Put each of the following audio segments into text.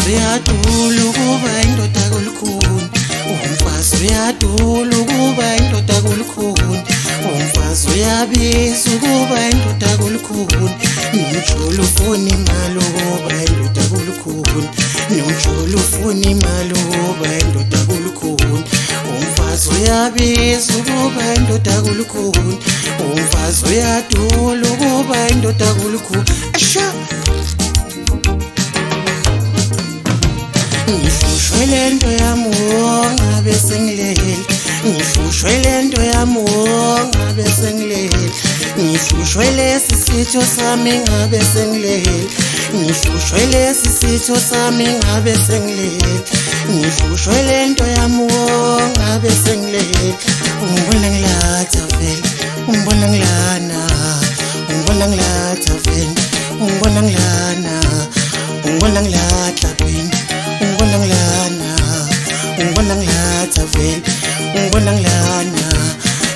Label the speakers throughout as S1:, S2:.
S1: uyadula ukuba indoda kulukhuni, umfazi uyadula ukuba indoda kulukhuni, umfazi uyabiza ukuba indoda kulukhuni, nomjulu ufuna imali ukuba indoda kulukhuni, nomjulu ufuna imali ukuba indoda kulukhuni, umfazi uyabiza ukuba indoda kulukhuni, umfazi uyadula ukuba indoda kulukhuni. Asha ngihlushwe lento yami ngabe sengilele, ngihlushwe lento yami ngabe sengilele, ngihlushwe lesi sitho sami ngabe sengilele, ngihlushwe lesi sitho sami ngabe sengilele, ngihlushwe lento yami ngabe sengilele. Ungibona ngilatha vele, ungibona ngilana, ungibona ngilatha vele, ungibona ngilana, ungibona ngilatha phini, ungibona ngilana, ungibona ngilatha vele, ungibona ngilana.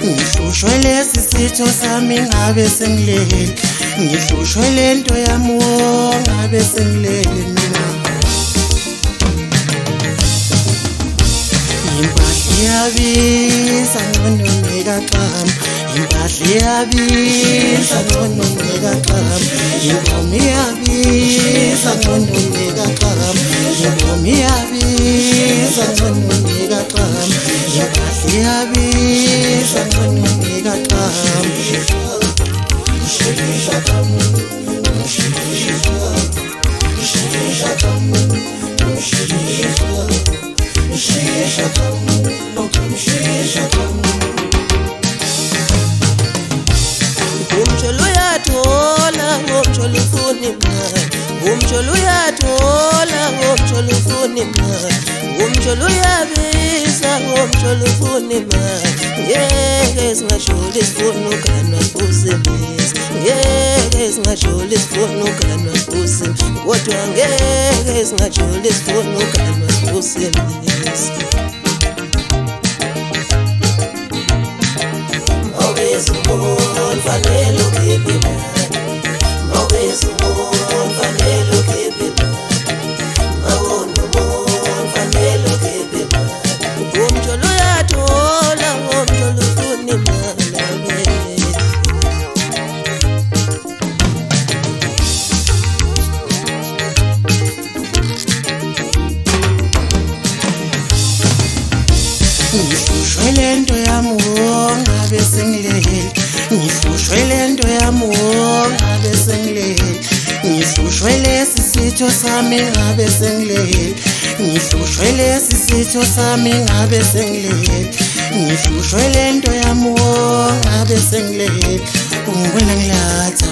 S1: Ngihlushwe lesi sitho sami ngabe sengilele, ngihlushwe lento yami ngabe sengilele mina. Impahla iyabiza ngcono ngekaqama, impahla iyabiza ngcono ngekaqama, inkomo iyabiza ngcono ngekaqama, inkomo iyabiza ngcono ngekaqama, impahla iyabiza ngcono ngekaqama.
S2: Umjolo uyathola, umjolo ufuna imali, umjolo uyathola, umjolo ufuna imali, umjolo uyabiza, umjolo ufuna imali. Ngeke singajoli sifuna uganwa sibusebezi, ngeke singajoli sifuna uganwa sibusebezi, kodwa ngeke singajoli sifuna uganwa sibusebezi. Mawubiza umuntu fanele ukhiphe imali, mawubiza umuntu fanele ukhiphe imali, mawubona umuntu fanele ukhiphe imali. Umjolo uyathola, umjolo ufuna imali.
S1: Ngihlushwe lento yami ngabe sengilele, ngihlushwe lento yami ngabe sengilele, ngihlushwe lesi sitho sami ngabe sengilele, ngihlushwe lesi sitho sami ngabe sengilele, ngihlushwe lento yami ngabe sengilele. Ungibona ngilatha